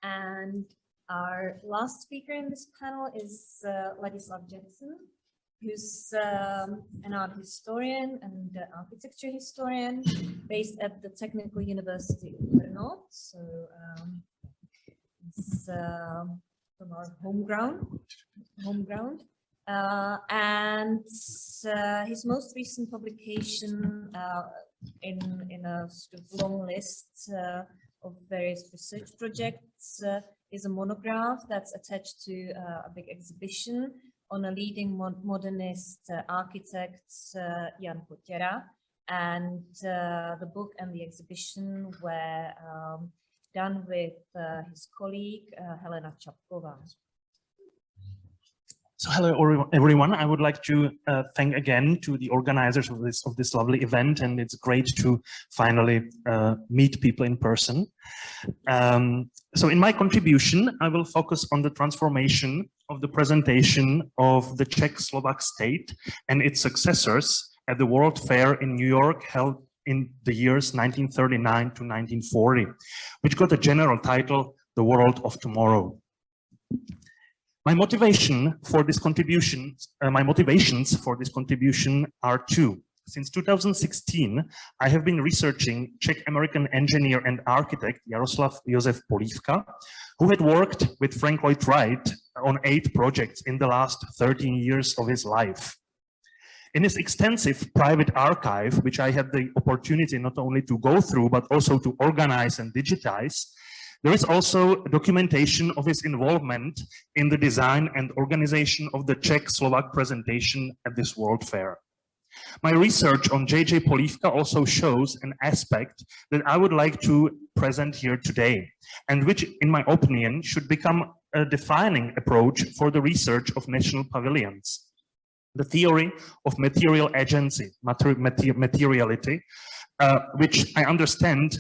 And our last speaker in this panel is Ladislav Jensen, who's an art historian and architecture historian based at the Technical University of Brno. So he's from our home ground. And his most recent publication in a sort of long list of various research projects is a monograph that's attached to a big exhibition on a leading modernist architect, Jan Potěra, and the book and the exhibition were done with his colleague, Helena Čapková. So hello everyone. I would like to thank again to the organizers of this lovely event, and it's great to finally meet people in person. So in my contribution, I will focus on the transformation of the presentation of the Czech-Slovak state and its successors at the World Fair in New York held in the years 1939 to 1940, which got a general title, The World of Tomorrow. My motivations for this contribution are two. Since 2016, I have been researching Czech-American engineer and architect Jaroslav Josef Polívka, who had worked with Frank Lloyd Wright on 8 projects in the last 13 years of his life. In his extensive private archive, which I had the opportunity not only to go through, but also to organize and digitize, there is also documentation of his involvement in the design and organization of the Czech-Slovak presentation at this World Fair. My research on J.J. Polívka also shows an aspect that I would like to present here today, and which, in my opinion, should become a defining approach for the research of national pavilions. The theory of material agency, materiality, which I understand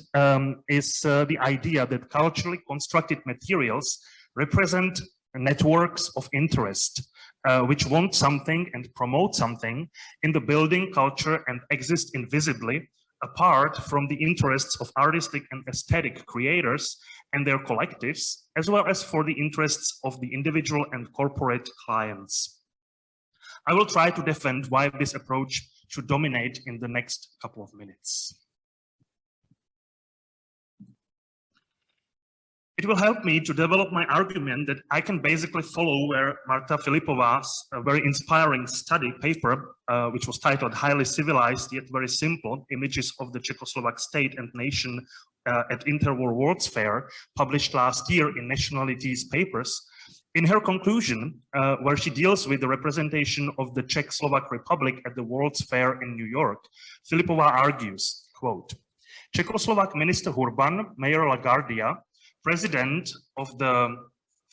is the idea that culturally constructed materials represent networks of interest, which want something and promote something in the building culture and exist invisibly, apart from the interests of artistic and aesthetic creators and their collectives, as well as for the interests of the individual and corporate clients. I will try to defend why this approach should dominate in the next couple of minutes. It will help me to develop my argument that I can basically follow where Marta Filipova's very inspiring study paper, which was titled Highly Civilized Yet Very Simple, Images of the Czechoslovak State and Nation at Interwar World's Fair, published last year in Nationalities Papers. In her conclusion, where she deals with the representation of the Czech-Slovak Republic at the World's Fair in New York, Filipova argues, quote, Czechoslovak Minister Hurban, Mayor LaGuardia, President of the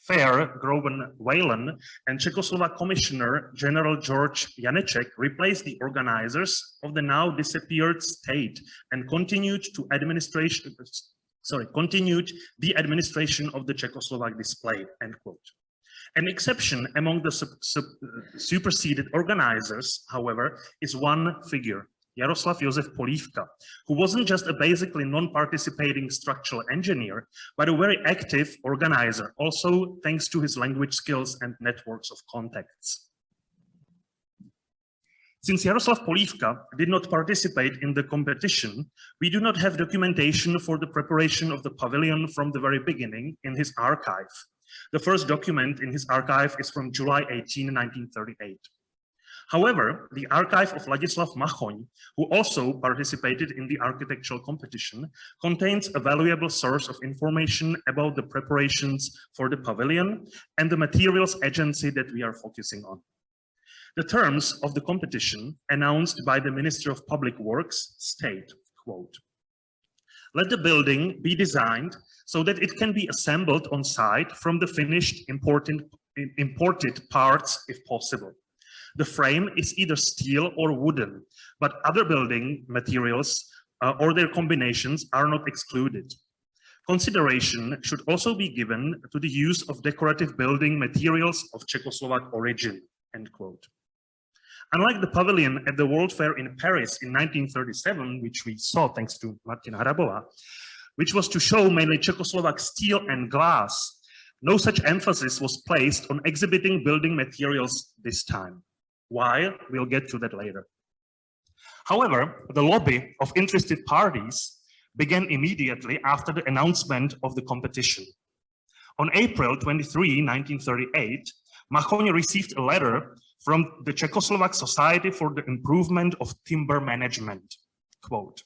Fair, Groban Whalen, and Czechoslovak Commissioner General George Janeček replaced the organizers of the now disappeared state and continued the administration of the Czechoslovak display, end quote. An exception among the superseded organizers, however, is one figure, Jaroslav Josef Polívka, who wasn't just a basically non-participating structural engineer, but a very active organizer, also thanks to his language skills and networks of contacts. Since Jaroslav Polívka did not participate in the competition, we do not have documentation for the preparation of the pavilion from the very beginning in his archive. The first document in his archive is from July 18, 1938. However, the archive of Ladislav Machoň, who also participated in the architectural competition, contains a valuable source of information about the preparations for the pavilion and the materials agency that we are focusing on. The terms of the competition, announced by the Minister of Public Works, state, quote, let the building be designed so that it can be assembled on site from the finished imported parts if possible. The frame is either steel or wooden, but other building materials or their combinations are not excluded. Consideration should also be given to the use of decorative building materials of Czechoslovak origin, end quote. Unlike the pavilion at the World Fair in Paris in 1937, which we saw thanks to Martina Hrabová, which was to show mainly Czechoslovak steel and glass, no such emphasis was placed on exhibiting building materials this time. Why? We'll get to that later. However, the lobby of interested parties began immediately after the announcement of the competition. On April 23, 1938, Machoň received a letter from the Czechoslovak Society for the Improvement of Timber Management. Quote,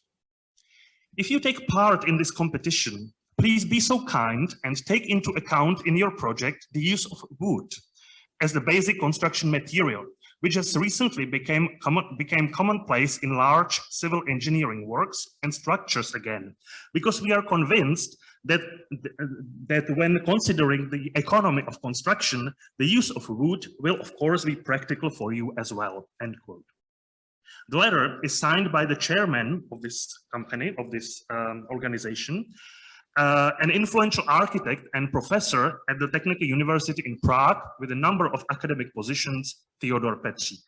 "If you take part in this competition, please be so kind and take into account in your project the use of wood as the basic construction material, which has recently became commonplace in large civil engineering works and structures again, because we are convinced that when considering the economy of construction, the use of wood will of course be practical for you as well." End quote. The letter is signed by the chairman of this company, of this organization, an influential architect and professor at the Technical University in Prague with a number of academic positions, Theodor Petřík.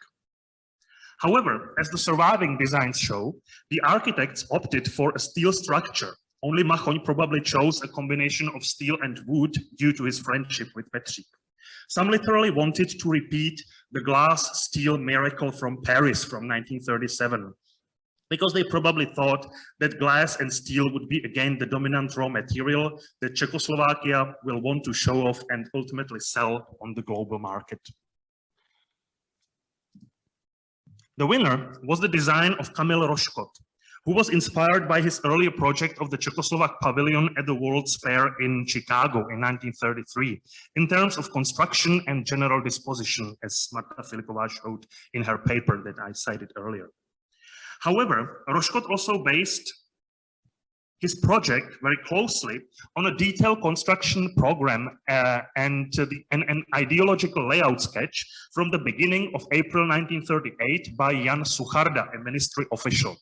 However, as the surviving designs show, the architects opted for a steel structure. Only Machoň probably chose a combination of steel and wood due to his friendship with Petřík. Some literally wanted to repeat the glass steel miracle from Paris from 1937, because they probably thought that glass and steel would be again the dominant raw material that Czechoslovakia will want to show off and ultimately sell on the global market. The winner was the design of Kamil Roškot, who was inspired by his earlier project of the Czecho-Slovak Pavilion at the World's Fair in Chicago in 1933, in terms of construction and general disposition, as Marta Filipová showed in her paper that I cited earlier. However, Roškot also based his project very closely on a detailed construction program and an ideological layout sketch from the beginning of April 1938 by Jan Sucharda, a ministry official.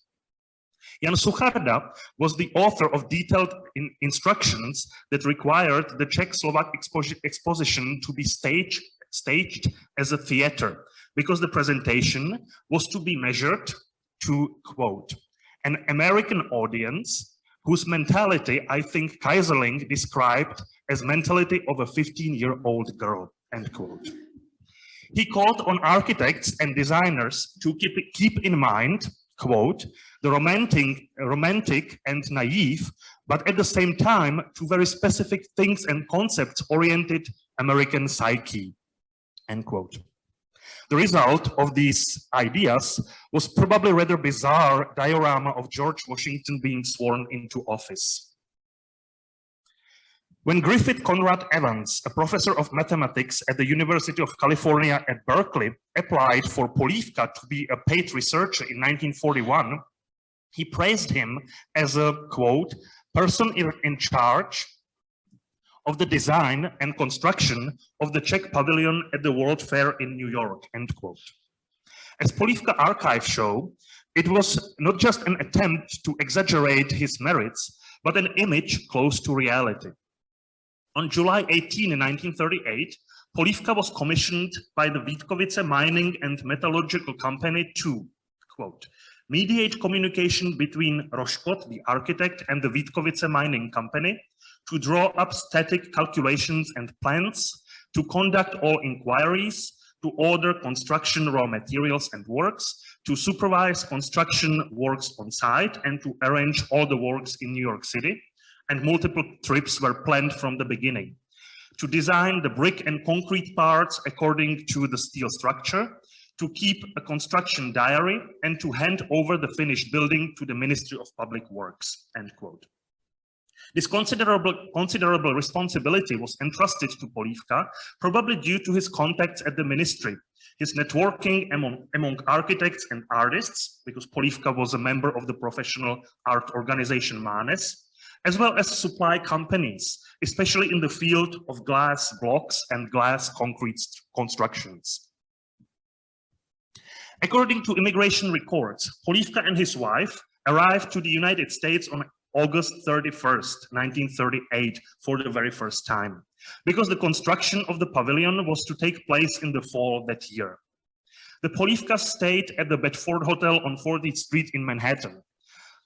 Jan Sucharda was the author of detailed instructions that required the Czech-Slovak exposition to be staged as a theater, because the presentation was to be measured to, quote, "an American audience whose mentality I think Kaiserling described as mentality of a 15-year-old girl," end quote. He called on architects and designers to keep in mind, quote, "the romantic and naive, but at the same time to very specific things and concepts oriented American psyche," end quote. The result of these ideas was probably rather bizarre diorama of George Washington being sworn into office. When Griffith Conrad Evans, a professor of mathematics at the University of California at Berkeley, applied for Polívka to be a paid researcher in 1941, he praised him as a, quote, "person in charge of the design and construction of the Czech Pavilion at the World Fair in New York," end quote. As Polívka archives show, it was not just an attempt to exaggerate his merits, but an image close to reality. On July 18, 1938, Polívka was commissioned by the Vítkovice Mining and Metallurgical Company to, quote, "mediate communication between Roškot, the architect, and the Vítkovice Mining Company, to draw up static calculations and plans, to conduct all inquiries, to order construction raw materials and works, to supervise construction works on site, and to arrange all the works in New York City," and multiple trips were planned from the beginning. To design the brick and concrete parts according to the steel structure, to keep a construction diary, and to hand over the finished building to the Ministry of Public Works, end quote. This considerable responsibility was entrusted to Polívka, probably due to his contacts at the ministry, his networking among architects and artists, because Polívka was a member of the professional art organization MÁNES, as well as supply companies, especially in the field of glass blocks and glass concrete constructions. According to immigration records, Polívka and his wife arrived to the United States on August 31st, 1938, for the very first time, because the construction of the pavilion was to take place in the fall that year. The Polívka stayed at the Bedford Hotel on 40th Street in Manhattan.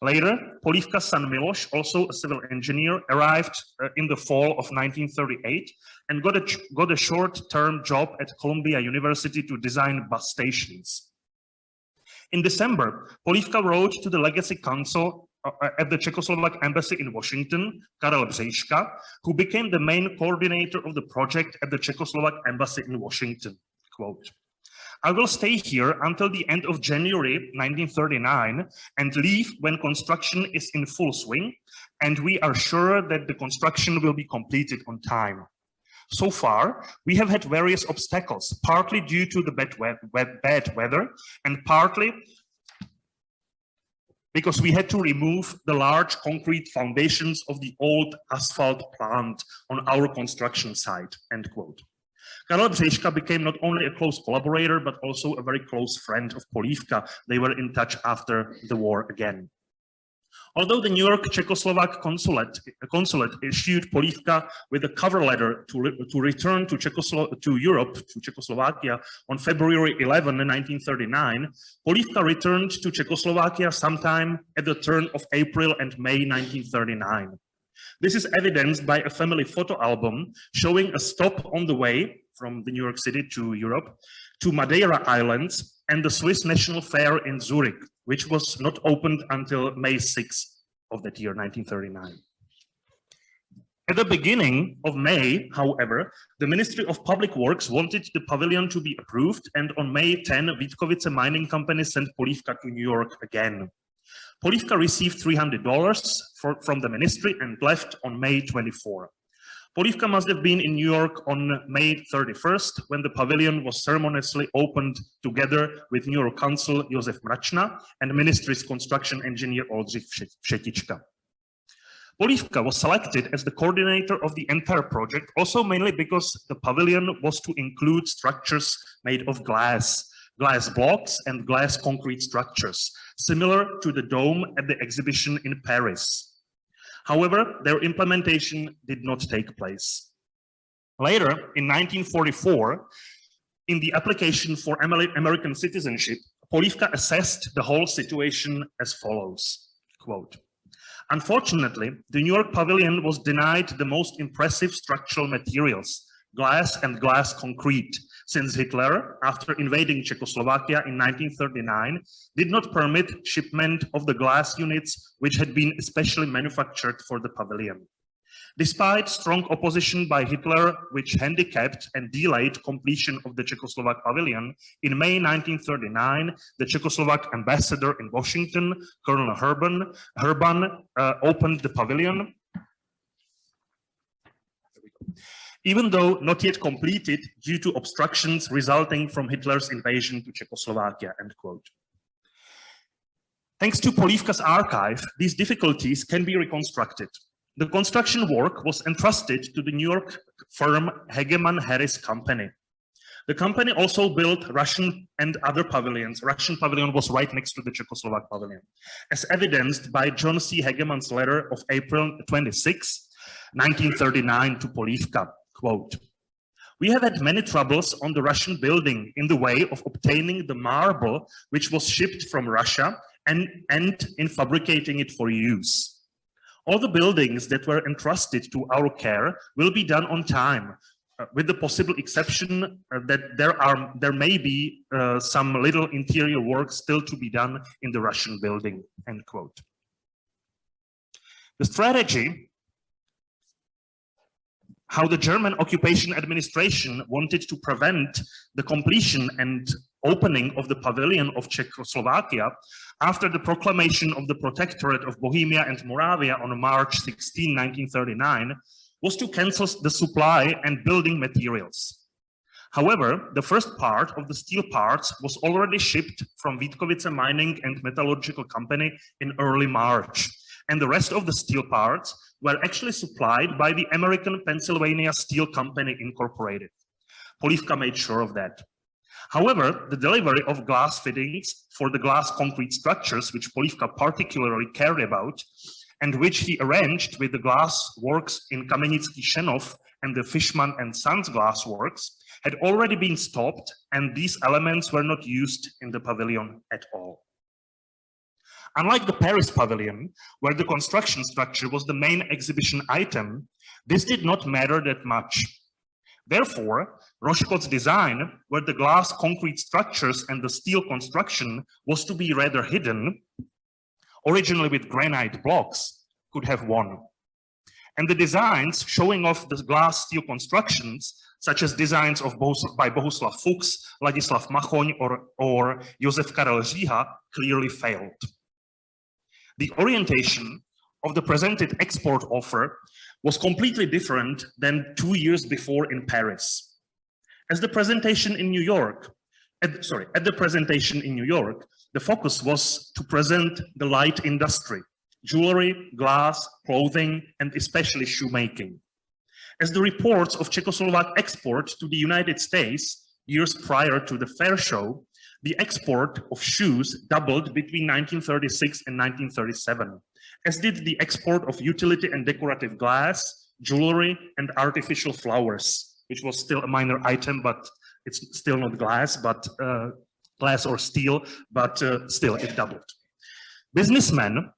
Later, Polívka's son Miloš, also a civil engineer, arrived in the fall of 1938 and got a short-term job at Columbia University to design bus stations. In December, Polívka wrote to the legacy counsel at the Czechoslovak embassy in Washington, Karel Břejška, who became the main coordinator of the project at the Czechoslovak embassy in Washington. Quote, "I will stay here until the end of January 1939 and leave when construction is in full swing, and we are sure that the construction will be completed on time. So far, we have had various obstacles, partly due to the bad weather and partly because we had to remove the large concrete foundations of the old asphalt plant on our construction site." End quote. Karel Břejška became not only a close collaborator, but also a very close friend of Polívka. They were in touch after the war again. Although the New York Czechoslovak consulate issued Polívka with a cover letter to return to Europe, to Czechoslovakia, on February 11, 1939, Polívka returned to Czechoslovakia sometime at the turn of April and May 1939. This is evidenced by a family photo album showing a stop on the way from the New York City to Europe to Madeira Islands and the Swiss National Fair in Zurich, which was not opened until May 6th of that year, 1939. At the beginning of May, however, the Ministry of Public Works wanted the pavilion to be approved, and on May 10, Vítkovice Mining Company sent Polívka to New York again. Polívka received $300 from the ministry and left on May 24. Polívka must have been in New York on May 31st when the pavilion was ceremoniously opened together with New York Consul Josef Mračna and Ministry's construction engineer Oldřich Všetička. Polívka was selected as the coordinator of the entire project, also mainly because the pavilion was to include structures made of glass blocks and glass concrete structures, similar to the dome at the exhibition in Paris. However, their implementation did not take place. Later, in 1944, in the application for American citizenship, Polívka assessed the whole situation as follows, quote, "Unfortunately, the New York pavilion was denied the most impressive structural materials, glass and glass concrete, since Hitler, after invading Czechoslovakia in 1939, did not permit shipment of the glass units which had been especially manufactured for the pavilion. Despite strong opposition by Hitler, which handicapped and delayed completion of the Czechoslovak pavilion, in May 1939, the Czechoslovak ambassador in Washington, Colonel Herban, opened the pavilion, even though not yet completed due to obstructions resulting from Hitler's invasion to Czechoslovakia," end quote. Thanks to Polívka's archive, these difficulties can be reconstructed. The construction work was entrusted to the New York firm Hegeman Harris Company. The company also built Russian and other pavilions. Russian pavilion was right next to the Czechoslovak pavilion, as evidenced by John C. Hegeman's letter of April 26, 1939 to Polívka. Quote, "We have had many troubles on the Russian building in the way of obtaining the marble which was shipped from Russia and in fabricating it for use. All the buildings that were entrusted to our care will be done on time, with the possible exception that there may be some little interior work still to be done in the Russian building," end quote. The strategy how the German occupation administration wanted to prevent the completion and opening of the pavilion of Czechoslovakia after the proclamation of the Protectorate of Bohemia and Moravia on March 16, 1939, was to cancel the supply and building materials. However, the first part of the steel parts was already shipped from Vítkovice Mining and Metallurgical Company in early March, and the rest of the steel parts were actually supplied by the American Pennsylvania Steel Company Incorporated. Polívka made sure of that. However, the delivery of glass fittings for the glass concrete structures, which Polívka particularly cared about, and which he arranged with the glass works in Kamenický Šenov and the Fishman and Sons glass works, had already been stopped, and these elements were not used in the pavilion at all. Unlike the Paris pavilion, where the construction structure was the main exhibition item, this did not matter that much. Therefore, Rochecote's design, where the glass concrete structures and the steel construction was to be rather hidden, originally with granite blocks, could have won. And the designs showing off the glass steel constructions, such as designs by Bohuslav Fuchs, Ladislav Machoň, or Josef Karel Říha, clearly failed. The orientation of the presented export offer was completely different than 2 years before in Paris. At the presentation in New York, the focus was to present the light industry, jewelry, glass, clothing, and especially shoemaking. As the reports of Czechoslovak export to the United States years prior to the fair show, the export of shoes doubled between 1936 and 1937, as did the export of utility and decorative glass, jewelry, and artificial flowers, which was still a minor item, but it's still not glass, but glass or steel, but still it doubled. Businessmen,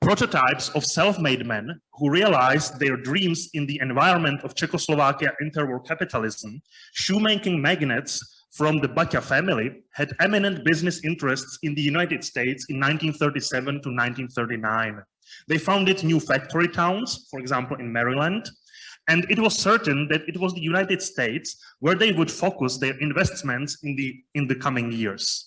prototypes of self-made men who realized their dreams in the environment of Czechoslovakia interwar capitalism, shoemaking magnates from the Baťa family had eminent business interests in the United States in 1937 to 1939. They founded new factory towns, for example, in Maryland, and it was certain that it was the United States where they would focus their investments in the coming years.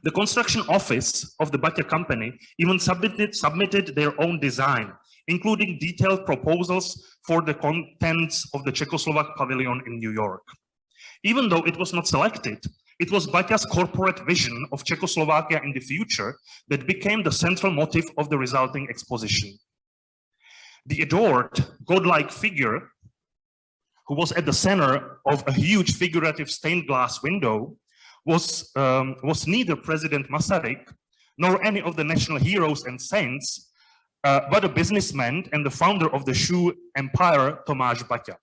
The construction office of the Baťa company even submitted their own design, including detailed proposals for the contents of the Czech-Slovak Pavilion in New York. Even though it was not selected, it was Baťa's corporate vision of Czechoslovakia in the future that became the central motive of the resulting exposition. The adored, godlike figure, who was at the center of a huge figurative stained glass window, was neither President Masaryk nor any of the national heroes and saints, but a businessman and the founder of the shoe empire, Tomáš Baťa.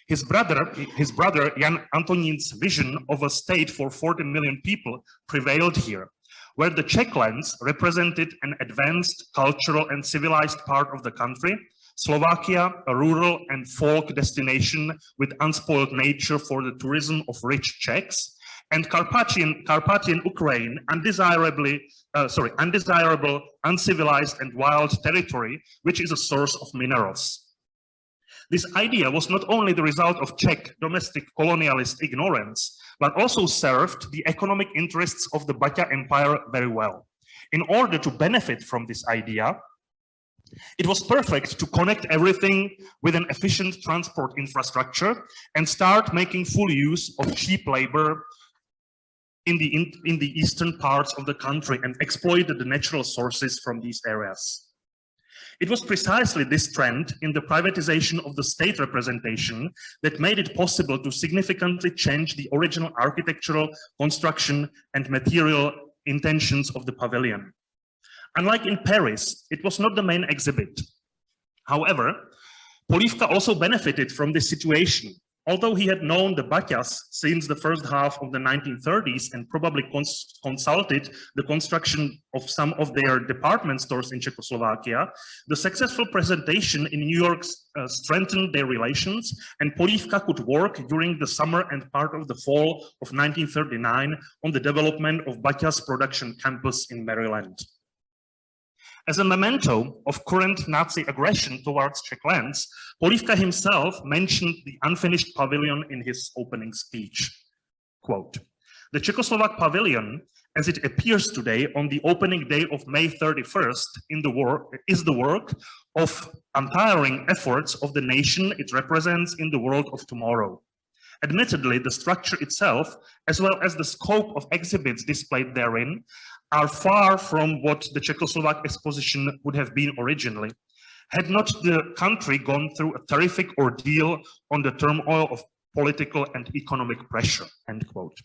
His brother Jan Antonin's vision of a state for 40 million people prevailed here, where the Czech lands represented an advanced cultural and civilized part of the country, Slovakia, a rural and folk destination with unspoiled nature for the tourism of rich Czechs, and Carpathian Ukraine, undesirable, uncivilized and wild territory, which is a source of minerals. This idea was not only the result of Czech domestic colonialist ignorance, but also served the economic interests of the Baťa Empire very well. In order to benefit from this idea, it was perfect to connect everything with an efficient transport infrastructure and start making full use of cheap labor in the eastern parts of the country and exploit the natural sources from these areas. It was precisely this trend in the privatization of the state representation that made it possible to significantly change the original architectural, construction, and material intentions of the pavilion. Unlike in Paris, it was not the main exhibit. However, Polívka also benefited from this situation. Although he had known the Baťas since the first half of the 1930s and probably consulted the construction of some of their department stores in Czechoslovakia, the successful presentation in New York strengthened their relations, and Polívka could work during the summer and part of the fall of 1939 on the development of Baťa's production campus in Maryland. As a memento of current Nazi aggression towards Czech lands, Polívka himself mentioned the unfinished pavilion in his opening speech. Quote, "The Czechoslovak Pavilion, as it appears today on the opening day of May 31st, is the work of untiring efforts of the nation it represents in the world of tomorrow. Admittedly, the structure itself, as well as the scope of exhibits displayed therein, are far from what the Czechoslovak exposition would have been originally, had not the country gone through a terrific ordeal on the turmoil of political and economic pressure," end quote.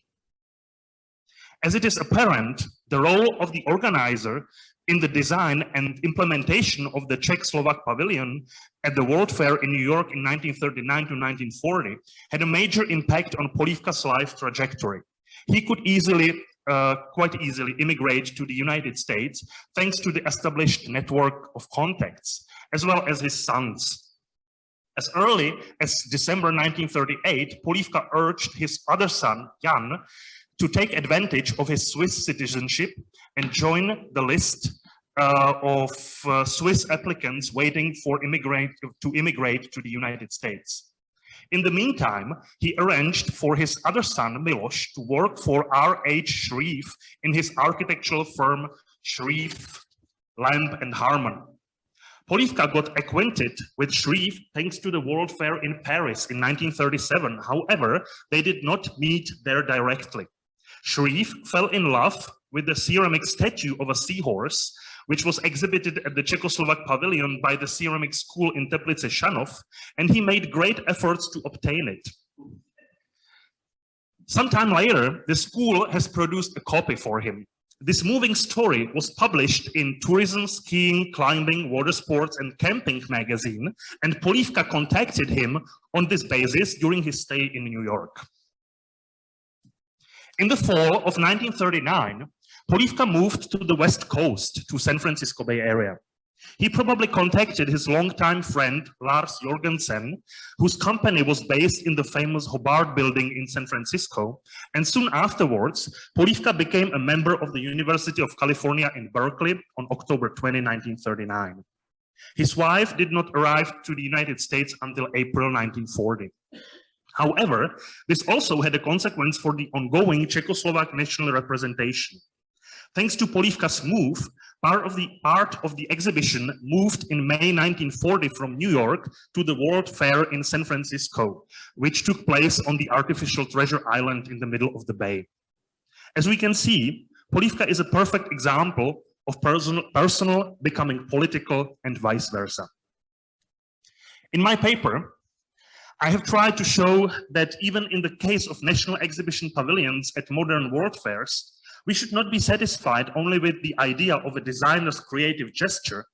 As it is apparent, the role of the organizer in the design and implementation of the Czech-Slovak Pavilion at the World Fair in New York in 1939 to 1940 had a major impact on Polívka's life trajectory. He could easily quite easily immigrate to the United States thanks to the established network of contacts, as well as his sons. As early as December 1938, Polívka urged his other son, Jan, to take advantage of his Swiss citizenship and join the list of Swiss applicants waiting for to immigrate to the United States. In the meantime, he arranged for his other son, Miloš, to work for R.H. Shreve in his architectural firm, Shreve, Lamb and Harmon. Polívka got acquainted with Shreve thanks to the World Fair in Paris in 1937. However, they did not meet there directly. Shreve fell in love with the ceramic statue of a seahorse, which was exhibited at the Czech-Slovak Pavilion by the ceramic school in Teplice Šanov, and he made great efforts to obtain it. Sometime later, the school has produced a copy for him. This moving story was published in Tourism, Skiing, Climbing, Water Sports and Camping magazine, and Polívka contacted him on this basis during his stay in New York. In the fall of 1939, Polívka moved to the West Coast, to San Francisco Bay Area. He probably contacted his longtime friend, Lars Jorgensen, whose company was based in the famous Hobart building in San Francisco. And soon afterwards, Polívka became a member of the University of California in Berkeley on October 20, 1939. His wife did not arrive to the United States until April 1940. However, this also had a consequence for the ongoing Czechoslovak national representation. Thanks to Polívka's move, part of the exhibition moved in May 1940 from New York to the World Fair in San Francisco, which took place on the artificial treasure island in the middle of the bay. As we can see, Polívka is a perfect example of personal becoming political and vice versa. In my paper, I have tried to show that even in the case of national exhibition pavilions at modern world fairs, we should not be satisfied only with the idea of a designer's creative gesture,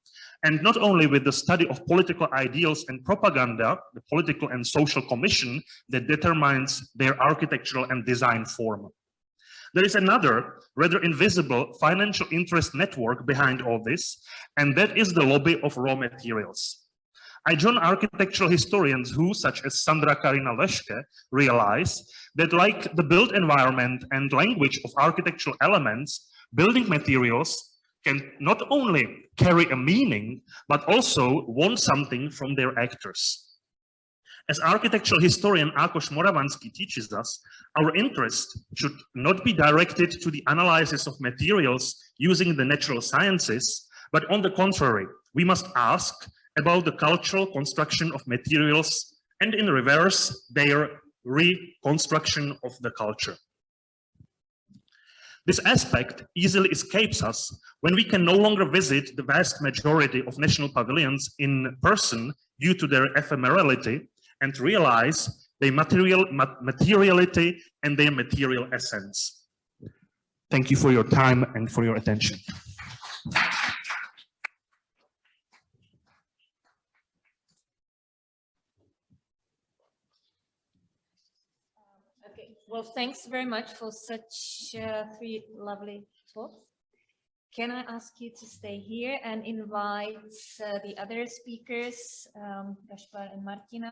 and not only with the study of political ideals and propaganda, the political and social commission that determines their architectural and design form. There is another, rather invisible, financial interest network behind all this, and that is the lobby of raw materials. I join architectural historians who, such as Sandra Karina Leške, realize that like the built environment and language of architectural elements, building materials can not only carry a meaning, but also want something from their actors. As architectural historian Ákos Moravanský teaches us, our interest should not be directed to the analysis of materials using the natural sciences, but on the contrary, we must ask about the cultural construction of materials and in reverse, their reconstruction of the culture. This aspect easily escapes us when we can no longer visit the vast majority of national pavilions in person due to their ephemerality and realize their materiality and their material essence. Thank you for your time and for your attention. Well, thanks very much for such 3 lovely talks. Can I ask you to stay here and invite the other speakers, Gaspar and Martina?